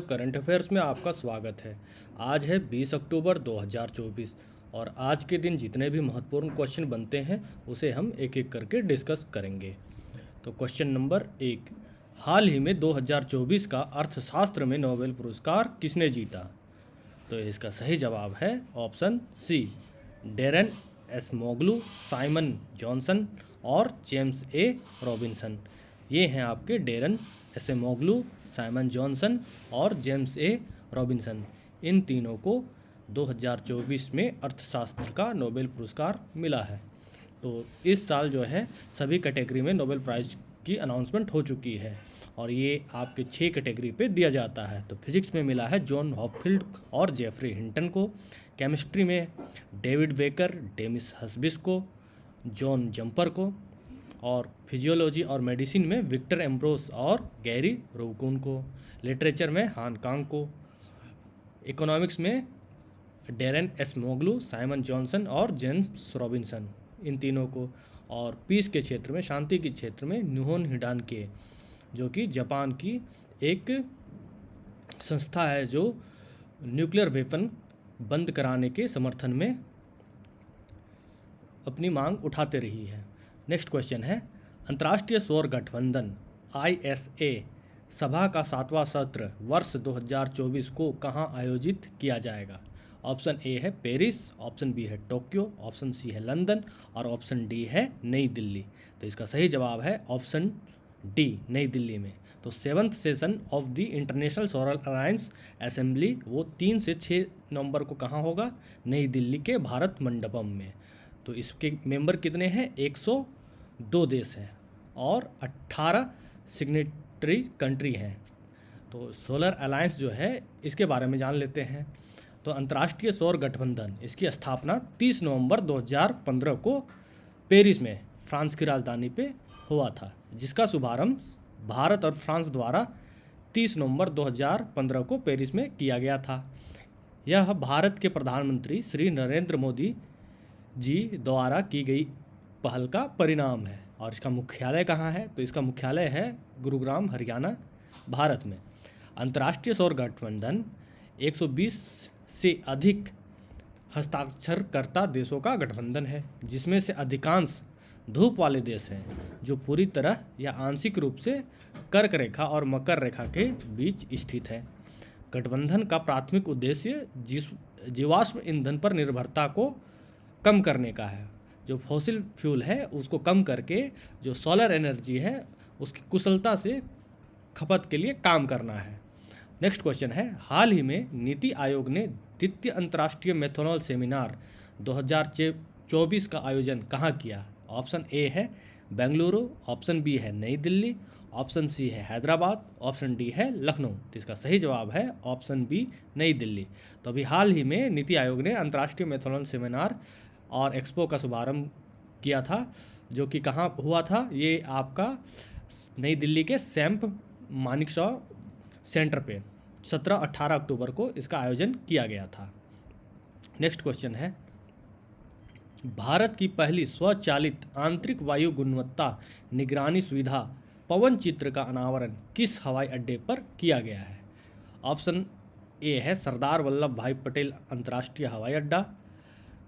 Current affairs में आपका स्वागत है। आज है 20 अक्टूबर 2024 और आज के दिन जितने भी महत्वपूर्ण क्वेश्चन बनते हैं उसे हम एक एक करके डिस्कस करेंगे। तो क्वेश्चन नंबर 1, हाल ही में 2024 का अर्थशास्त्र में नोबेल पुरस्कार किसने जीता? तो इसका सही जवाब है option C, Daron Acemoglu, Simon Johnson और जेम्स ए रॉबिन्सन। ये हैं आपके डेरेन एसमोग्लू, साइमन जॉनसन और जेम्स ए रॉबिन्सन। इन तीनों को 2024 में अर्थशास्त्र का नोबेल पुरस्कार मिला है। तो इस साल जो है सभी कैटेगरी में नोबेल प्राइज़ की अनाउंसमेंट हो चुकी है और ये आपके 6 कैटेगरी पे दिया जाता है। तो फिजिक्स में मिला है जॉन हॉपफील्ड और जेफरी हिंटन को, केमिस्ट्री में डेविड बेकर, डेमिस हस्बिस को, जॉन जंपर को, और फिजियोलॉजी और मेडिसिन में विक्टर एम्ब्रोस और गैरी रोवकुन को, लिटरेचर में हान कांग को, इकोनॉमिक्स में डेरेन एसमोग्लू, साइमन जॉनसन और जेम्स रॉबिन्सन, इन तीनों को, और पीस के क्षेत्र में, शांति के क्षेत्र में न्योहोन हिडानके, जो कि जापान की एक संस्था है जो न्यूक्लियर वेपन बंद कराने के समर्थन में अपनी मांग उठाते रही है। नेक्स्ट क्वेश्चन है, अंतर्राष्ट्रीय सौर गठबंधन ISA सभा का 7वां सत्र वर्ष 2024 को कहाँ आयोजित किया जाएगा? ऑप्शन ए है पेरिस, ऑप्शन बी है टोक्यो, ऑप्शन सी है लंदन और ऑप्शन डी है नई दिल्ली। तो इसका सही जवाब है ऑप्शन डी, नई दिल्ली में। तो 7th session of the international solar alliance assembly वो 3 से 6 नवंबर को कहाँ होगा? नई दिल्ली के भारत मंडपम में। तो इसके मेंबर कितने हैं? 102 देश हैं और 18 सिग्नेटरी कंट्री हैं। तो सोलर अलायंस जो है इसके बारे में जान लेते हैं। तो अंतर्राष्ट्रीय सौर गठबंधन, इसकी स्थापना 30 नवंबर 2015 को पेरिस में, फ्रांस की राजधानी पे हुआ था, जिसका शुभारंभ भारत और फ्रांस द्वारा 30 नवंबर 2015 को पेरिस में किया गया था। यह भारत के प्रधानमंत्री श्री नरेंद्र मोदी जी द्वारा की गई पहल का परिणाम है। और इसका मुख्यालय कहाँ है? तो इसका मुख्यालय है गुरुग्राम, हरियाणा, भारत में। अंतर्राष्ट्रीय सौर गठबंधन 120 से अधिक हस्ताक्षरकर्ता देशों का गठबंधन है, जिसमें से अधिकांश धूप वाले देश हैं जो पूरी तरह या आंशिक रूप से कर्क रेखा और मकर रेखा के बीच स्थित है। गठबंधन का प्राथमिक उद्देश्य जीवाश्म ईंधन पर निर्भरता को कम करने का है। जो फॉसिल फ्यूल है उसको कम करके जो सोलर एनर्जी है उसकी कुशलता से खपत के लिए काम करना है। नेक्स्ट क्वेश्चन है, हाल ही में नीति आयोग ने द्वितीय अंतर्राष्ट्रीय मेथनॉल सेमिनार 2024 का आयोजन कहाँ किया? ऑप्शन ए है बेंगलुरु, ऑप्शन बी है नई दिल्ली, ऑप्शन सी है हैदराबाद, ऑप्शन डी है लखनऊ। तो इसका सही जवाब है ऑप्शन बी, नई दिल्ली। तो अभी हाल ही में नीति आयोग ने अंतर्राष्ट्रीय मेथनॉल सेमिनार और एक्सपो का शुभारंभ किया था, जो कि कहाँ हुआ था? ये आपका नई दिल्ली के सैम्प मानिकशॉ सेंटर पे 17-18 अक्टूबर को इसका आयोजन किया गया था। नेक्स्ट क्वेश्चन है, भारत की पहली स्वचालित आंतरिक वायु गुणवत्ता निगरानी सुविधा पवन चित्र का अनावरण किस हवाई अड्डे पर किया गया है? ऑप्शन ए है सरदार वल्लभ भाई पटेल अंतर्राष्ट्रीय हवाई अड्डा,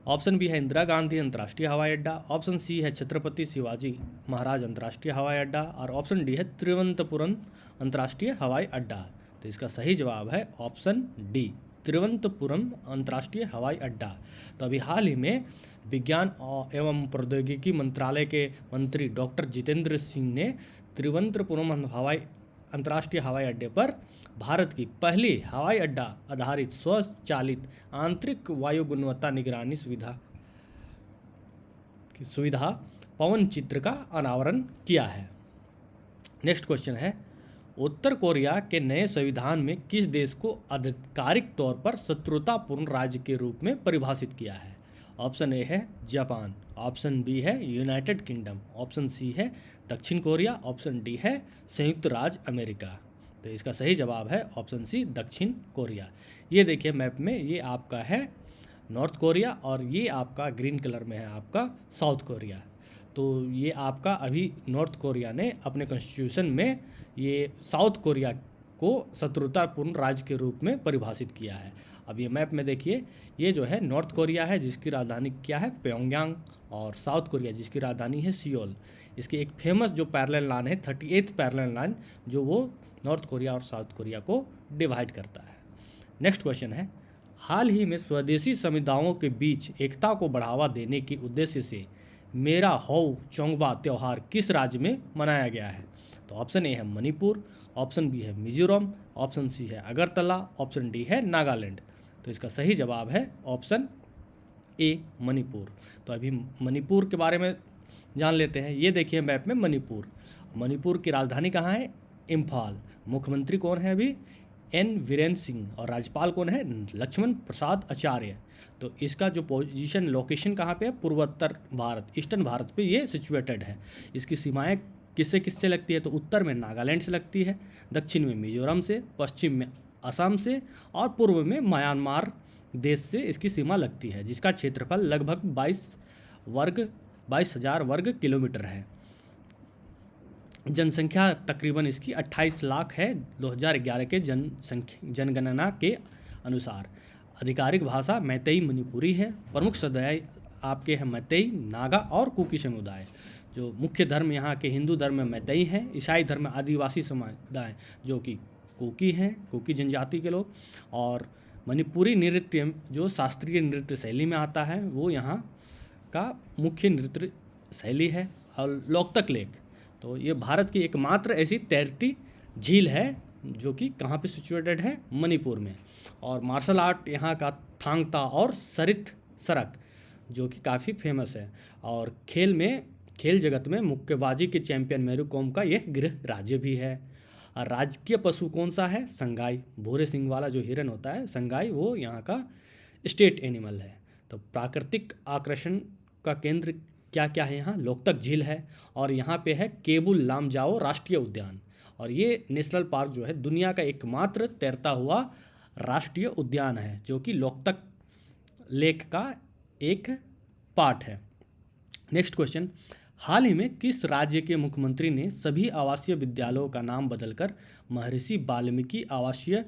ऑप्शन बी है इंदिरा गांधी अंतर्राष्ट्रीय हवाई अड्डा, ऑप्शन सी है छत्रपति शिवाजी महाराज अंतर्राष्ट्रीय हवाई अड्डा और ऑप्शन डी है तिरुवनंतपुरम अंतर्राष्ट्रीय हवाई अड्डा। तो इसका सही जवाब है ऑप्शन डी, तिरुवनंतपुरम अंतर्राष्ट्रीय हवाई अड्डा। तो अभी हाल ही में विज्ञान एवं प्रौद्योगिकी मंत्रालय के मंत्री डॉक्टर जितेंद्र सिंह ने तिरुवनंतपुरम अंतर्राष्ट्रीय हवाई अड्डे पर भारत की पहली हवाई अड्डा आधारित स्वचालित आंतरिक वायु गुणवत्ता निगरानी सुविधा पवन चित्र का अनावरण किया है। नेक्स्ट क्वेश्चन है, उत्तर कोरिया के नए संविधान में किस देश को आधिकारिक तौर पर शत्रुतापूर्ण राज्य के रूप में परिभाषित किया है? ऑप्शन ए है जापान, ऑप्शन बी है यूनाइटेड किंगडम, ऑप्शन सी है दक्षिण कोरिया, ऑप्शन डी है संयुक्त राज्य अमेरिका। तो इसका सही जवाब है ऑप्शन सी, दक्षिण कोरिया। ये देखिए मैप में, ये आपका है नॉर्थ कोरिया और ये आपका ग्रीन कलर में है आपका साउथ कोरिया। तो ये आपका अभी नॉर्थ कोरिया ने अपने कॉन्स्टिट्यूशन में ये साउथ कोरिया को शत्रुतापूर्ण राज्य के रूप में परिभाषित किया है। अब ये मैप में देखिए, ये जो है नॉर्थ कोरिया है जिसकी राजधानी क्या है, प्योंगयांग, और साउथ कोरिया जिसकी राजधानी है सियोल। इसकी एक फेमस जो पैरेलल लाइन है 38th पैरेलल लाइन, जो वो नॉर्थ कोरिया और साउथ कोरिया को डिवाइड करता है। नेक्स्ट क्वेश्चन है, हाल ही में स्वदेशी समुदायों के बीच एकता को बढ़ावा देने के उद्देश्य से मेरा हौ चोंगबा त्यौहार किस राज्य में मनाया गया है? तो ऑप्शन ए है मणिपुर, ऑप्शन बी है मिजोरम, ऑप्शन सी है अगरतला, ऑप्शन डी है नागालैंड। तो इसका सही जवाब है ऑप्शन ए मणिपुर। तो अभी मणिपुर के बारे में जान लेते हैं। ये देखिए मैप में मणिपुर की राजधानी कहाँ है, इम्फाल। मुख्यमंत्री कौन है अभी, एन वीरेंद्र सिंह, और राज्यपाल कौन है, लक्ष्मण प्रसाद आचार्य। तो इसका जो पोजीशन लोकेशन कहाँ पे है, पूर्वोत्तर भारत, ईस्टर्न भारत पे ये सिचुएटेड है। इसकी सीमाएं किससे किससे लगती है, तो उत्तर में नागालैंड से लगती है, दक्षिण में मिजोरम से, पश्चिम में असम से, और पूर्व में म्यांमार देश से इसकी सीमा लगती है, जिसका क्षेत्रफल लगभग 22,000 वर्ग किलोमीटर है। जनसंख्या तकरीबन इसकी 28 लाख है 2011 के जनगणना के अनुसार। आधिकारिक भाषा मैतेई मणिपुरी है। प्रमुख समुदाय आपके हैं मैतेई, नागा और कुकी समुदाय। जो मुख्य धर्म यहाँ के हिंदू धर्म में मैतेई हैं, ईसाई धर्म में आदिवासी समुदाय जो कि कुकी हैं, कुकी जनजाति के लोग। और मणिपुरी नृत्य जो शास्त्रीय नृत्य शैली में आता है, वो यहाँ का मुख्य नृत्य शैली है। और लोकतक लेक, तो ये भारत की एकमात्र ऐसी तैरती झील है जो कि कहाँ पे सिचुएटेड है, मणिपुर में। और मार्शल आर्ट यहाँ का थांगता और सरित सरक जो कि काफ़ी फेमस है। और खेल जगत में मुक्केबाजी के चैंपियन मेरी कॉम का यह गृह राज्य भी है। और राजकीय पशु कौन सा है, संगाई। भूरे सिंह वाला जो हिरन होता है संगाई, वो यहाँ का स्टेट एनिमल है। तो प्राकृतिक आकर्षण का केंद्र क्या क्या है यहाँ, लोकतक झील है, और यहाँ पे है केबुल लामजाओ राष्ट्रीय उद्यान। और ये नेशनल पार्क जो है दुनिया का एकमात्र तैरता हुआ राष्ट्रीय उद्यान है, जो कि लोकतक लेक का एक पार्ट है। नेक्स्ट क्वेश्चन, हाल ही में किस राज्य के मुख्यमंत्री ने सभी आवासीय विद्यालयों का नाम बदलकर महर्षि वाल्मीकि आवासीय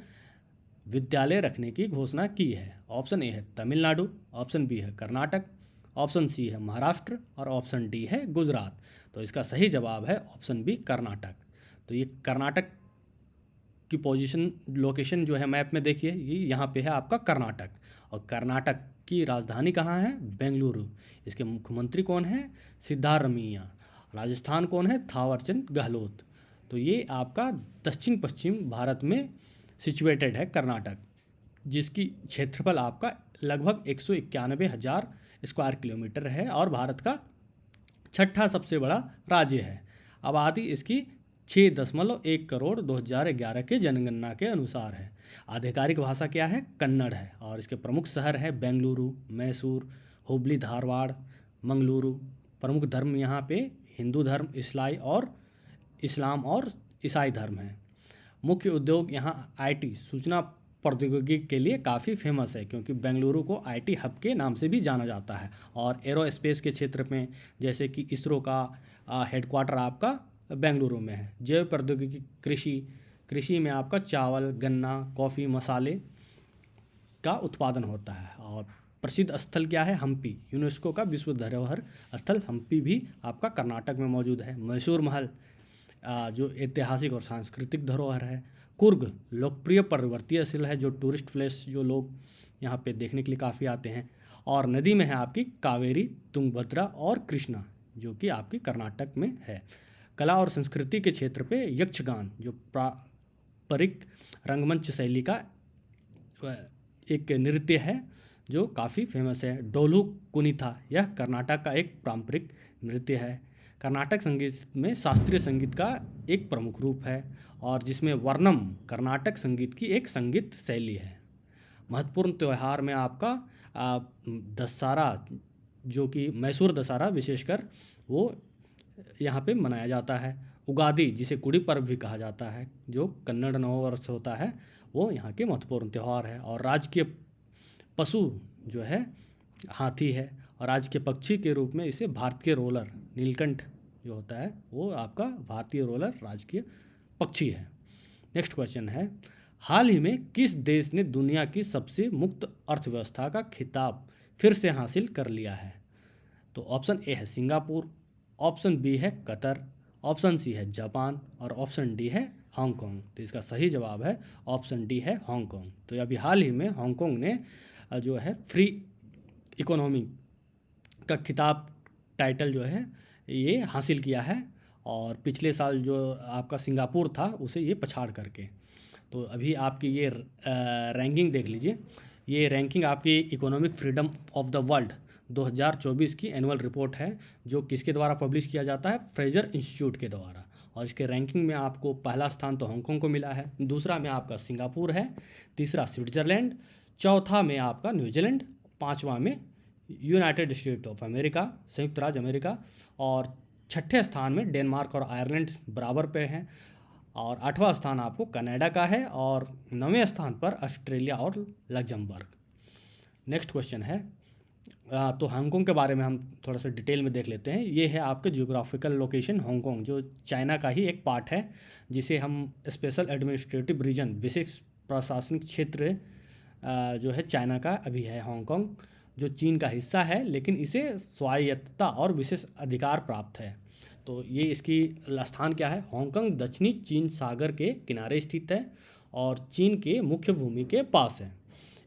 विद्यालय रखने की घोषणा की है? ऑप्शन ए है तमिलनाडु, ऑप्शन बी है कर्नाटक, ऑप्शन सी है महाराष्ट्र, और ऑप्शन डी है गुजरात। तो इसका सही जवाब है ऑप्शन बी कर्नाटक। तो ये कर्नाटक की पोजीशन लोकेशन जो है मैप में देखिए, ये यहाँ पे है आपका कर्नाटक। और कर्नाटक की राजधानी कहाँ है, बेंगलुरु। इसके मुख्यमंत्री कौन है, सिद्धारमैया। राजस्थान कौन है, थावरचंद गहलोत। तो ये आपका दक्षिण पश्चिम भारत में सिचुएटेड है कर्नाटक, जिसकी क्षेत्रफल आपका लगभग 191,000 स्क्वायर किलोमीटर है और भारत का छठा सबसे बड़ा राज्य है। आबादी इसकी 6.1 करोड़ 2011 के जनगणना के अनुसार है। आधिकारिक भाषा क्या है, कन्नड़ है। और इसके प्रमुख शहर है बेंगलुरु, मैसूर, हुबली, धारवाड़, मंगलुरु। प्रमुख धर्म यहाँ पे हिंदू धर्म, इस्लाम और ईसाई धर्म है। मुख्य उद्योग यहाँ आईटी, सूचना प्रौद्योगिकी के लिए काफ़ी फेमस है, क्योंकि बेंगलुरु को आईटी हब के नाम से भी जाना जाता है। और एरोस्पेस के क्षेत्र में जैसे कि इसरो का हेडक्वार्टर आपका बेंगलुरु में है। जैव प्रौद्योगिकी, कृषि में आपका चावल, गन्ना, कॉफ़ी, मसाले का उत्पादन होता है। और प्रसिद्ध स्थल क्या है, हम्पी। यूनेस्को का विश्व धरोहर स्थल हम्पी भी आपका कर्नाटक में मौजूद है। मैसूर महल जो ऐतिहासिक और सांस्कृतिक धरोहर है। कुर्ग लोकप्रिय पर्वतीय स्थल है, जो टूरिस्ट प्लेस जो लोग यहाँ पे देखने के लिए काफ़ी आते हैं। और नदी में है आपकी कावेरी, तुंगभद्रा और कृष्णा, जो कि आपकी कर्नाटक में है। कला और संस्कृति के क्षेत्र पे यक्षगान जो पारंपरिक रंगमंच शैली का एक नृत्य है जो काफ़ी फेमस है। डोलू कुनिथा, यह कर्नाटक का एक पारंपरिक नृत्य है। कर्नाटक संगीत में शास्त्रीय संगीत का एक प्रमुख रूप है, और जिसमें वर्णम कर्नाटक संगीत की एक संगीत शैली है। महत्वपूर्ण त्यौहार में आपका दशहरा, जो कि मैसूर दशहरा विशेषकर वो यहाँ पे मनाया जाता है। उगादि, जिसे गुड़ी पर्व भी कहा जाता है, जो कन्नड़ नववर्ष होता है, वो यहाँ के महत्वपूर्ण त्यौहार है। और राज्य के पशु जो है हाथी है, और राज्य के पक्षी के रूप में इसे भारतीय रोलर, नीलकंठ जो होता है वो आपका भारतीय रोलर राजकीय पक्षी है। नेक्स्ट क्वेश्चन है, हाल ही में किस देश ने दुनिया की सबसे मुक्त अर्थव्यवस्था का खिताब फिर से हासिल कर लिया है? तो ऑप्शन ए है सिंगापुर, ऑप्शन बी है कतर, ऑप्शन सी है जापान और ऑप्शन डी है हांगकांग। तो इसका सही जवाब है ऑप्शन डी है हांगकांग। तो अभी हाल ही में हांगकांग ने जो है फ्री इकोनॉमी का खिताब, टाइटल जो है ये हासिल किया है, और पिछले साल जो आपका सिंगापुर था उसे ये पछाड़ करके। तो अभी आपकी ये रैंकिंग देख लीजिए, ये रैंकिंग आपकी economic freedom of the world 2024 की एनुअल रिपोर्ट है, जो किसके द्वारा पब्लिश किया जाता है? फ्रेजर इंस्टीट्यूट के द्वारा। और इसके रैंकिंग में आपको पहला स्थान तो हांगकांग को मिला है, दूसरा में आपका सिंगापुर है, तीसरा स्विट्ज़रलैंड, चौथा में आपका न्यूजीलैंड, पाँचवा में यूनाइटेड स्टेट ऑफ अमेरिका, संयुक्त राज्य अमेरिका, और छठे स्थान में डेनमार्क और आयरलैंड बराबर पे हैं, और आठवां स्थान आपको कनाडा का है, और नवें स्थान पर ऑस्ट्रेलिया और लग्जमबर्ग। नेक्स्ट क्वेश्चन है, तो हांगकांग के बारे में हम थोड़ा सा डिटेल में देख लेते हैं। ये है आपके जियोग्राफिकल लोकेशन हांगकांग, जो चाइना का ही एक पार्ट है, जिसे हम स्पेशल एडमिनिस्ट्रेटिव रीजन, विशेष प्रशासनिक क्षेत्र जो है चाइना का अभी है हांगकांग, जो चीन का हिस्सा है, लेकिन इसे स्वायत्तता और विशेष अधिकार प्राप्त है। तो ये इसकी स्थान क्या है? हांगकांग दक्षिणी चीन सागर के किनारे स्थित है और चीन के मुख्य भूमि के पास है।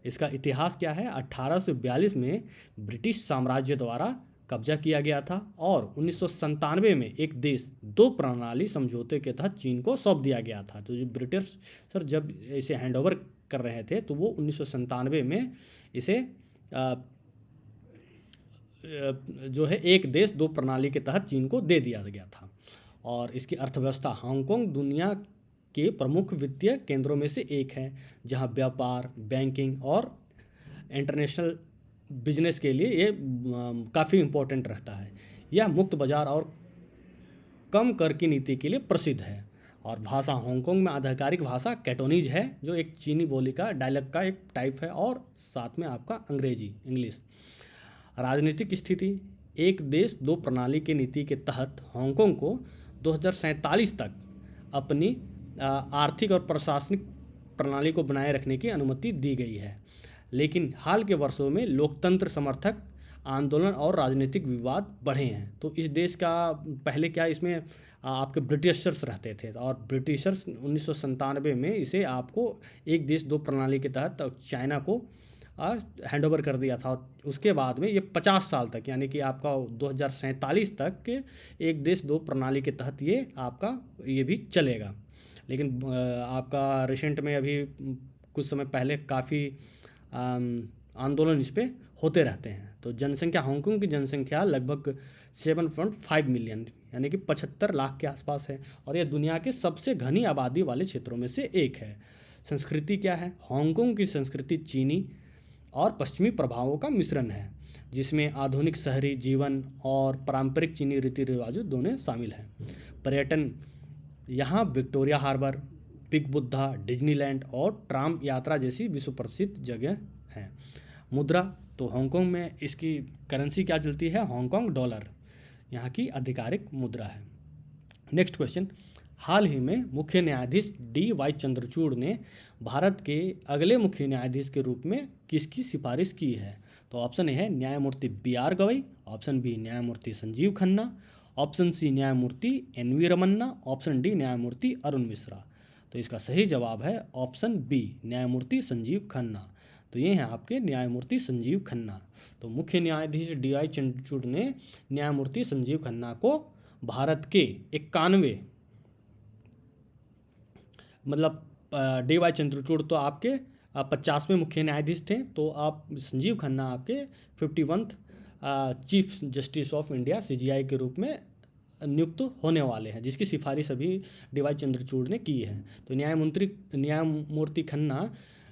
इसका इतिहास क्या है? 1842 में ब्रिटिश साम्राज्य द्वारा कब्जा किया गया था और 1997 में एक देश दो प्रणाली समझौते के तहत चीन को सौंप दिया गया था। तो जो ब्रिटिश सर जब इसे हैंडओवर कर रहे थे तो वो 1997 में इसे जो है एक देश दो प्रणाली के तहत चीन को दे दिया गया था। और इसकी अर्थव्यवस्था, हांगकांग दुनिया के प्रमुख वित्तीय केंद्रों में से एक है, जहां व्यापार, बैंकिंग और इंटरनेशनल बिजनेस के लिए ये काफ़ी इम्पोर्टेंट रहता है। यह मुक्त बाजार और कम कर की नीति के लिए प्रसिद्ध है। और भाषा, हांगकांग में आधिकारिक भाषा कैटोनीज है, जो एक चीनी बोली का डायलेक्ट का एक टाइप है, और साथ में आपका अंग्रेजी, इंग्लिश। राजनीतिक स्थिति, एक देश दो प्रणाली की नीति के तहत हांगकांग को 2047 तक अपनी आर्थिक और प्रशासनिक प्रणाली को बनाए रखने की अनुमति दी गई है, लेकिन हाल के वर्षों में लोकतंत्र समर्थक आंदोलन और राजनीतिक विवाद बढ़े हैं। तो इस देश का पहले क्या, इसमें आपके ब्रिटिशर्स रहते थे, और ब्रिटिशर्स 1997 में इसे आपको एक देश दो प्रणाली के तहत चाइना को हैंडओवर कर दिया था। उसके बाद में ये 50 साल तक, यानी कि आपका 2047 तक एक देश दो प्रणाली के तहत ये आपका ये भी चलेगा। लेकिन आपका रिसेंट में अभी कुछ समय पहले काफ़ी आंदोलन इस पर होते रहते हैं। तो जनसंख्या, हांगकांग की जनसंख्या लगभग 7.5 मिलियन यानी कि 75 लाख के आसपास है, और यह दुनिया के सबसे घनी आबादी वाले क्षेत्रों में से एक है। संस्कृति क्या है? हांगकांग की संस्कृति चीनी और पश्चिमी प्रभावों का मिश्रण है, जिसमें आधुनिक शहरी जीवन और पारंपरिक चीनी रीति रिवाजों दोनों शामिल हैं। पर्यटन, यहाँ Victoria Harbour, big Buddha, Disneyland और ट्राम यात्रा जैसी विश्व प्रसिद्ध जगह हैं। मुद्रा, तो हांगकांग में इसकी करेंसी क्या चलती है? हांगकांग डॉलर यहाँ की आधिकारिक मुद्रा है। नेक्स्ट क्वेश्चन, हाल ही में मुख्य न्यायाधीश DY चंद्रचूड़ ने भारत के अगले मुख्य न्यायाधीश के रूप में किसकी सिफारिश की है? तो ऑप्शन ए है न्यायमूर्ति BR गवई, ऑप्शन बी न्यायमूर्ति संजीव खन्ना, ऑप्शन सी न्यायमूर्ति NV रमन्ना, ऑप्शन डी न्यायमूर्ति अरुण मिश्रा। तो इसका सही जवाब है ऑप्शन बी, न्यायमूर्ति संजीव खन्ना। तो ये हैं आपके न्यायमूर्ति संजीव खन्ना। तो मुख्य न्यायाधीश DY चंद्रचूड़ ने न्यायमूर्ति संजीव खन्ना को भारत के 91, मतलब DY चंद्रचूड़ तो आपके 50वें मुख्य न्यायाधीश थे, तो आप संजीव खन्ना आपके 51th chief justice of India CJI के रूप में नियुक्त होने वाले हैं, जिसकी सिफारिश अभी DY चंद्रचूड़ ने की है। तो न्यायमूर्ति खन्ना,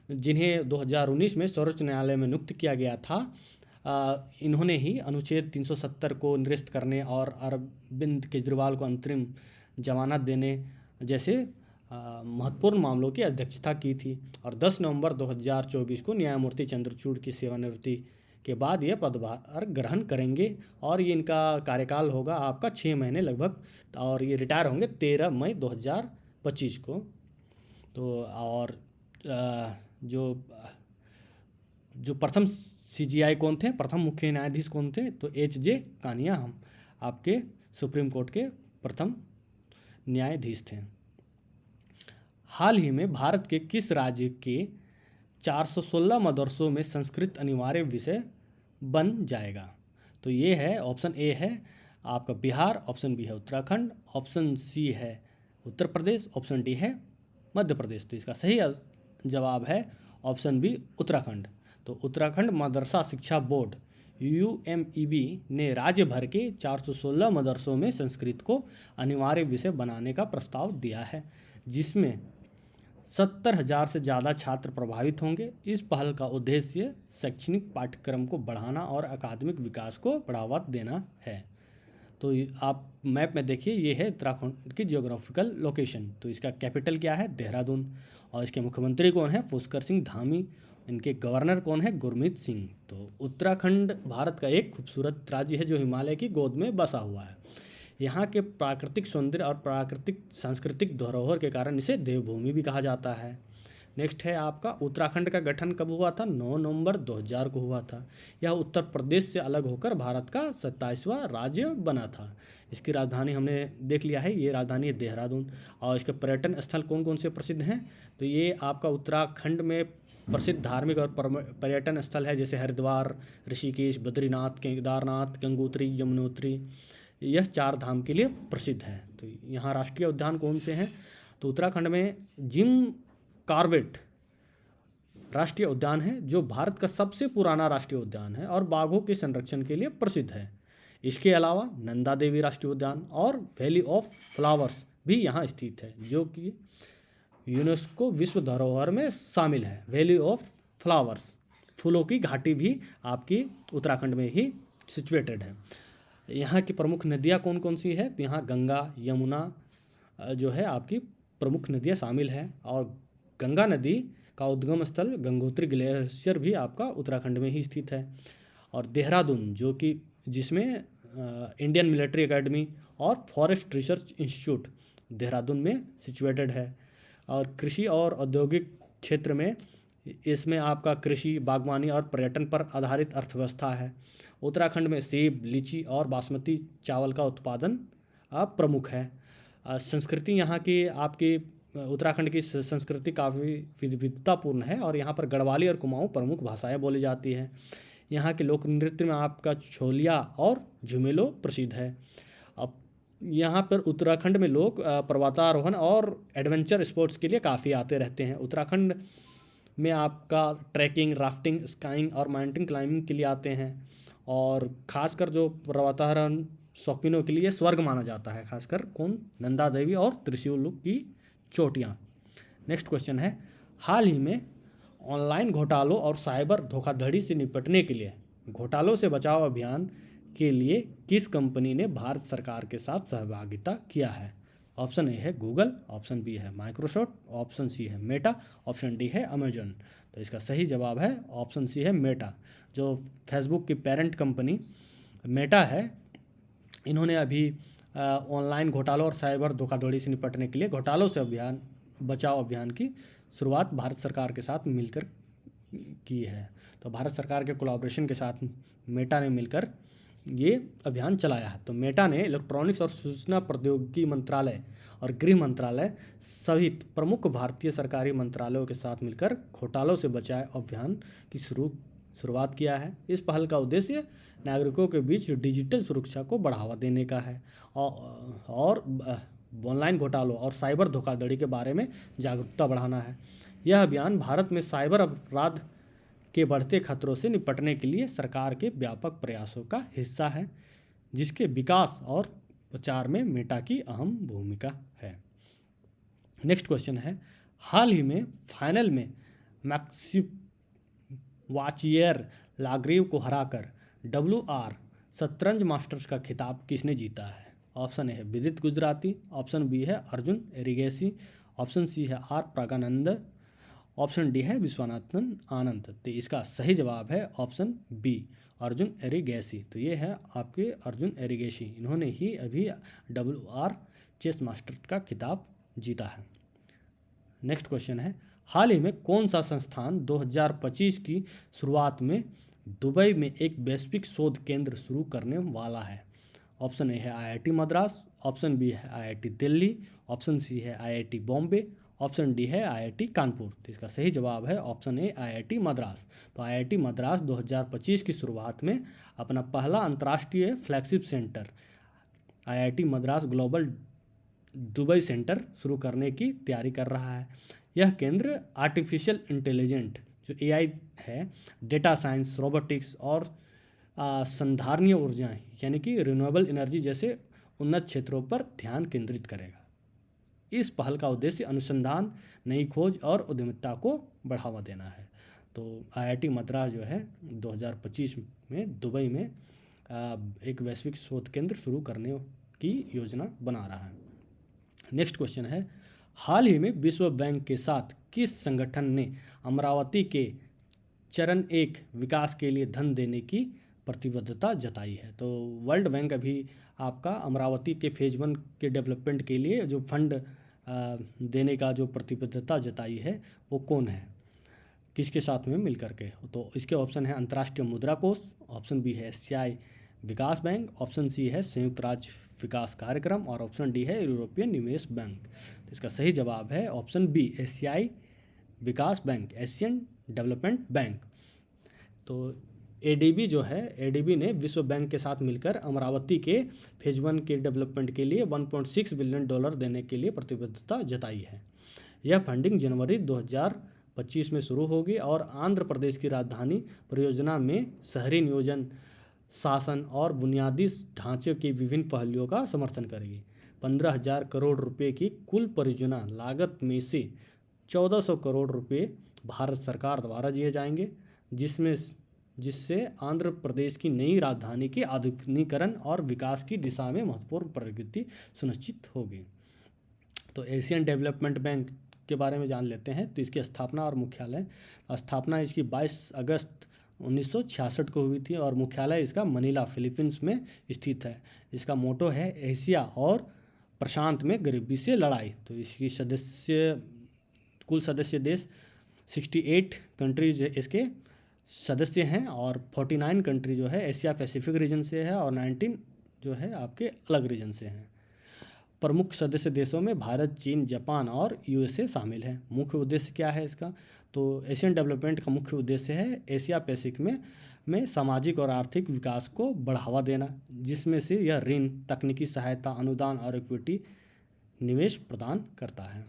जिन्हें 2019 में सर्वोच्च न्यायालय में नियुक्त किया गया था, इन्होंने ही अनुच्छेद 370 को निरस्त करने और अरविंद केजरीवाल को अंतरिम जमानत देने जैसे महत्वपूर्ण मामलों की अध्यक्षता की थी। और 10 नवंबर 2024 को न्यायमूर्ति चंद्रचूड़ की सेवानिवृत्ति के बाद ये पदभार ग्रहण करेंगे, और ये इनका कार्यकाल होगा आपका 6 महीने लगभग, और ये रिटायर होंगे 13 मई 2025 को। तो और जो जो प्रथम सीजीआई कौन थे, प्रथम मुख्य न्यायाधीश कौन थे, तो एच.जे. कानिया हम आपके सुप्रीम कोर्ट के प्रथम न्यायाधीश थे। हाल ही में भारत के किस राज्य के 416 मदरसों में संस्कृत अनिवार्य विषय बन जाएगा? तो ये है, ऑप्शन ए है आपका बिहार, ऑप्शन बी है उत्तराखंड, ऑप्शन सी है उत्तर प्रदेश, ऑप्शन डी है मध्य प्रदेश। तो इसका सही जवाब है ऑप्शन बी उत्तराखंड। तो उत्तराखंड मदरसा शिक्षा बोर्ड UMEB ने राज्य भर के 416 मदरसों में संस्कृत को अनिवार्य विषय बनाने का प्रस्ताव दिया है, जिसमें 70,000 से ज़्यादा छात्र प्रभावित होंगे। इस पहल का उद्देश्य शैक्षणिक पाठ्यक्रम को बढ़ाना और अकादमिक विकास को बढ़ावा देना है। तो आप मैप में देखिए, ये है उत्तराखंड की जियोग्राफिकल लोकेशन। तो इसका कैपिटल क्या है? देहरादून। और इसके मुख्यमंत्री कौन है? पुष्कर सिंह धामी। इनके गवर्नर कौन है? गुरमीत सिंह। तो उत्तराखंड भारत का एक खूबसूरत राज्य है जो हिमालय की गोद में बसा हुआ है। यहाँ के प्राकृतिक सौंदर्य और प्राकृतिक सांस्कृतिक धरोहर के कारण इसे देवभूमि भी कहा जाता है। नेक्स्ट है आपका, उत्तराखंड का गठन कब हुआ था? 9 नवंबर 2000 को हुआ था। यह उत्तर प्रदेश से अलग होकर भारत का 27वां राज्य बना था। इसकी राजधानी हमने देख लिया है, ये राजधानी है देहरादून। और इसके पर्यटन स्थल कौन कौन से प्रसिद्ध हैं? तो ये आपका उत्तराखंड में प्रसिद्ध धार्मिक और पर्यटन स्थल है, जैसे हरिद्वार, ऋषिकेश, बद्रीनाथ, केदारनाथ, गंगोत्री, यमुनोत्री। यह 4 धाम के लिए प्रसिद्ध है। तो यहाँ राष्ट्रीय उद्यान कौन से हैं? तो उत्तराखंड में जिम कॉर्बेट राष्ट्रीय उद्यान है, जो भारत का सबसे पुराना राष्ट्रीय उद्यान है और बाघों के संरक्षण के लिए प्रसिद्ध है। इसके अलावा नंदा देवी राष्ट्रीय उद्यान और वैली ऑफ फ्लावर्स भी यहाँ स्थित है, जो कि यूनेस्को विश्व धरोहर में शामिल है। वैली ऑफ फ्लावर्स, फूलों की घाटी, भी आपकी उत्तराखंड में ही सिचुएटेड है। यहाँ की प्रमुख नदियाँ कौन कौन सी है? तो यहाँ गंगा, यमुना जो है आपकी प्रमुख नदियाँ शामिल हैं। और गंगा नदी का उद्गम स्थल गंगोत्री ग्लेशियर भी आपका उत्तराखंड में ही स्थित है। और देहरादून, जो कि जिसमें इंडियन मिलिट्री एकेडमी और फॉरेस्ट रिसर्च इंस्टीट्यूट देहरादून में सिचुएटेड है। और कृषि और औद्योगिक क्षेत्र में इसमें आपका कृषि, बागवानी और पर्यटन पर आधारित अर्थव्यवस्था है। उत्तराखंड में सेब, लीची और बासमती चावल का उत्पादन प्रमुख है। संस्कृति यहाँ की आपकी उत्तराखंड की संस्कृति काफ़ी विविधतापूर्ण है और यहाँ पर गढ़वाली और कुमाऊँ प्रमुख भाषाएं बोली जाती हैं। यहाँ के लोक नृत्य में आपका छोलिया और झुमेलो प्रसिद्ध है। अब यहाँ पर उत्तराखंड में लोग पर्वतारोहण और एडवेंचर स्पोर्ट्स के लिए काफ़ी आते रहते हैं। उत्तराखंड में आपका ट्रैकिंग, राफ्टिंग, स्काइंग और माउंटेन क्लाइंबिंग के लिए आते हैं। और खासकर जो पर्वतारोहण शौकीनों के लिए स्वर्ग माना जाता है, खासकर कौन? नंदा देवी और त्रिशूल की चोटियाँ। नेक्स्ट क्वेश्चन है, हाल ही में ऑनलाइन घोटालों और साइबर धोखाधड़ी से निपटने के लिए घोटालों से बचाव अभियान के लिए किस कंपनी ने भारत सरकार के साथ सहभागिता किया है? ऑप्शन ए है गूगल, ऑप्शन बी है माइक्रोसॉफ्ट, ऑप्शन सी है मेटा, ऑप्शन डी है अमेजन। तो इसका सही जवाब है ऑप्शन सी है मेटा। जो फेसबुक की पेरेंट कंपनी मेटा है, इन्होंने अभी ऑनलाइन घोटालों और साइबर धोखाधड़ी से निपटने के लिए घोटालों से बचाव अभियान की शुरुआत भारत सरकार के साथ मिलकर की है। तो भारत सरकार के कोलैबोरेशन के साथ मेटा ने मिलकर ये अभियान चलाया है। तो मेटा ने इलेक्ट्रॉनिक्स और सूचना प्रौद्योगिकी मंत्रालय और गृह मंत्रालय सहित प्रमुख भारतीय सरकारी मंत्रालयों के साथ मिलकर घोटालों से बचाव अभियान की शुरुआत किया है। इस पहल का उद्देश्य नागरिकों के बीच डिजिटल सुरक्षा को बढ़ावा देने का है और ऑनलाइन घोटालों और साइबर धोखाधड़ी के बारे में जागरूकता बढ़ाना है। यह अभियान भारत में साइबर अपराध के बढ़ते खतरों से निपटने के लिए सरकार के व्यापक प्रयासों का हिस्सा है, जिसके विकास और प्रचार में मेटा की अहम भूमिका है। नेक्स्ट क्वेश्चन है, हाल ही में फाइनल में मैक्सी वाचियर लाग्रीव को हराकर WR शतरंज मास्टर्स का खिताब किसने जीता है? ऑप्शन ए है विदित गुजराती, ऑप्शन बी है अर्जुन एरिगेसी, ऑप्शन सी है R प्रागानंद, ऑप्शन डी है विश्वनाथन आनंद। तो इसका सही जवाब है ऑप्शन बी, अर्जुन एरिगेसी। तो ये है आपके अर्जुन एरिगेसी, इन्होंने ही अभी WR चेस मास्टर का खिताब जीता है। नेक्स्ट क्वेश्चन है, हाल ही में कौन सा संस्थान 2025 की शुरुआत में दुबई में एक वैश्विक शोध केंद्र शुरू करने वाला है? ऑप्शन ए है आईआईटी मद्रास, ऑप्शन बी है आईआईटी दिल्ली, ऑप्शन सी है आईआईटी बॉम्बे, ऑप्शन डी है आईआईटी कानपुर। तो इसका सही जवाब है ऑप्शन ए आईआईटी मद्रास। तो आईआईटी मद्रास 2025 की शुरुआत में अपना पहला अंतर्राष्ट्रीय flagship centre IIT Madras global Dubai centre शुरू करने की तैयारी कर रहा है। यह केंद्र आर्टिफिशियल इंटेलिजेंट जो एआई है, डेटा साइंस, रोबोटिक्स और संधारणीय ऊर्जा यानी कि रिन्यूएबल एनर्जी जैसे उन्नत क्षेत्रों पर ध्यान केंद्रित करेगा। इस पहल का उद्देश्य अनुसंधान, नई खोज और उद्यमिता को बढ़ावा देना है। तो आईआईटी मद्रास जो है 2025 में दुबई में एक वैश्विक शोध केंद्र शुरू करने की योजना बना रहा है। नेक्स्ट क्वेश्चन है, हाल ही में विश्व बैंक के साथ किस संगठन ने अमरावती के चरण 1 विकास के लिए धन देने की प्रतिबद्धता जताई है? तो वर्ल्ड बैंक अभी आपका अमरावती के फेज 1 के डेवलपमेंट के लिए जो फंड देने का जो प्रतिबद्धता जताई है वो कौन है, किसके साथ में मिल करके? तो इसके ऑप्शन है अंतर्राष्ट्रीय मुद्रा कोष, ऑप्शन बी है एशियाई विकास बैंक, ऑप्शन सी है संयुक्त राज्य विकास कार्यक्रम और ऑप्शन डी है यूरोपियन निवेश बैंक। तो इसका सही जवाब है ऑप्शन बी एशियाई विकास बैंक, एशियन डेवलपमेंट बैंक। तो एडीबी जो है, एडीबी ने विश्व बैंक के साथ मिलकर अमरावती के फेज 1 के डेवलपमेंट के लिए $1.6 बिलियन देने के लिए प्रतिबद्धता जताई है। यह फंडिंग जनवरी 2025 में शुरू होगी और आंध्र प्रदेश की राजधानी परियोजना में शहरी नियोजन, शासन और बुनियादी ढांचे के विभिन्न पहलुओं का समर्थन करेगी। 15,000 करोड़ रुपए की कुल परियोजना लागत में से 1,400 करोड़ रुपए भारत सरकार द्वारा दिए जाएंगे, जिससे आंध्र प्रदेश की नई राजधानी के आधुनिकीकरण और विकास की दिशा में महत्वपूर्ण प्रगति सुनिश्चित होगी। तो एशियन डेवलपमेंट बैंक के बारे में जान लेते हैं। तो इसकी स्थापना और मुख्यालय, स्थापना इसकी 22 अगस्त 1966 को हुई थी और मुख्यालय इसका मनीला फिलीपींस में स्थित है। इसका मोटो है एशिया और प्रशांत में गरीबी से लड़ाई। तो इसकी कुल सदस्य देश 68 कंट्रीज इसके सदस्य हैं और 49 कंट्री जो है एशिया पैसिफिक रीजन से है और 19 जो है आपके अलग रीजन से हैं। प्रमुख सदस्य देशों में भारत, चीन, जापान और यूएसए शामिल है। मुख्य उद्देश्य क्या है इसका? तो एशियन डेवलपमेंट का मुख्य उद्देश्य है एशिया पैसिफिक में सामाजिक और आर्थिक विकास को बढ़ावा देना, जिसमें से यह ऋण, तकनीकी सहायता, अनुदान और इक्विटी निवेश प्रदान करता है।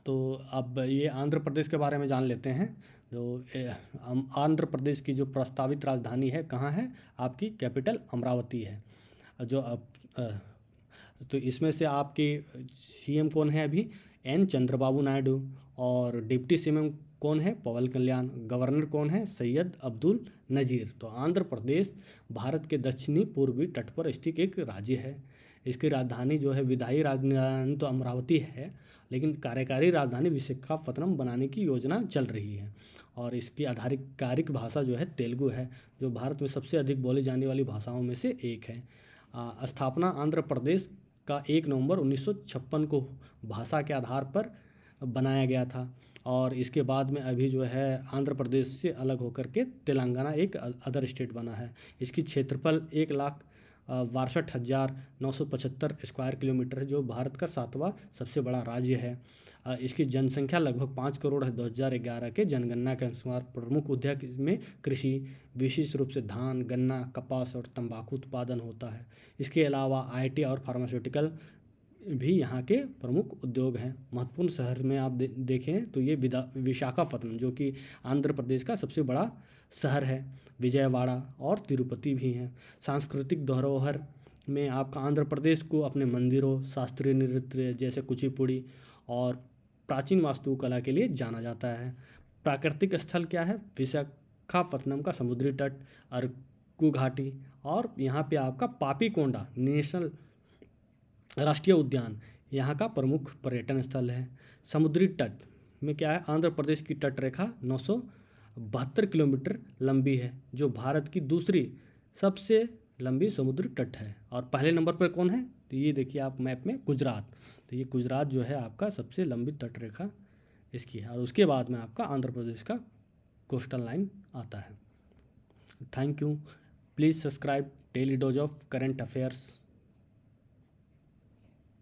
तो अब ये आंध्र प्रदेश के बारे में जान लेते हैं। जो आंध्र प्रदेश की जो प्रस्तावित राजधानी है कहाँ है? आपकी कैपिटल अमरावती है। जो तो इसमें से आपके सीएम कौन है अभी? एन चंद्रबाबू नायडू। और डिप्टी सीएम कौन है? पवन कल्याण। गवर्नर कौन है? सैयद अब्दुल नज़ीर। तो आंध्र प्रदेश भारत के दक्षिणी पूर्वी तट पर स्थित एक राज्य है। इसकी राजधानी जो है, विधायी राजधानी तो अमरावती है, लेकिन कार्यकारी राजधानी विशाखापत्तनम बनाने की योजना चल रही है। और इसकी आधिकारिक भाषा जो है तेलुगु है, जो भारत में सबसे अधिक बोली जाने वाली भाषाओं में से एक है। स्थापना आंध्र प्रदेश का 1 नवंबर 1956 को भाषा के आधार पर बनाया गया था और इसके बाद में अभी जो है आंध्र प्रदेश से अलग होकर के तेलंगाना एक अदर स्टेट बना है। इसकी क्षेत्रफल 1,62,975 स्क्वायर किलोमीटर है, जो भारत का 7वां सबसे बड़ा राज्य है। इसकी जनसंख्या लगभग 5 करोड़ है। 2011 के जनगणना के अनुसार प्रमुख उद्योग में कृषि, विशेष रूप से धान, गन्ना, कपास और तंबाकू उत्पादन होता है। इसके अलावा आईटी और फार्मास्यूटिकल भी यहाँ के प्रमुख उद्योग हैं। महत्वपूर्ण शहर में आप देखें तो ये विशाखापत्तनम, जो कि आंध्र प्रदेश का सबसे बड़ा शहर है, विजयवाड़ा और तिरुपति भी हैं। सांस्कृतिक धरोहर में आपका आंध्र प्रदेश को अपने मंदिरों, शास्त्रीय नृत्य जैसे कुचिपुड़ी और प्राचीन वास्तुकला के लिए जाना जाता है। प्राकृतिक स्थल क्या है? विशाखापत्तनम का समुद्री तट, अरकू घाटी और यहाँ पे आपका पापीकोंडा नेशनल राष्ट्रीय उद्यान यहाँ का प्रमुख पर्यटन स्थल है। समुद्री तट में क्या है? आंध्र प्रदेश की तट रेखा 972 किलोमीटर लंबी है, जो भारत की दूसरी सबसे लंबी समुद्री तट है। और पहले नंबर पर कौन है? तो ये देखिए आप मैप में गुजरात, तो ये गुजरात जो है आपका सबसे लंबी तटरेखा इसकी है, और उसके बाद में आपका आंध्र प्रदेश का कोस्टल लाइन आता है। Thank you. Please subscribe daily dose of current affairs.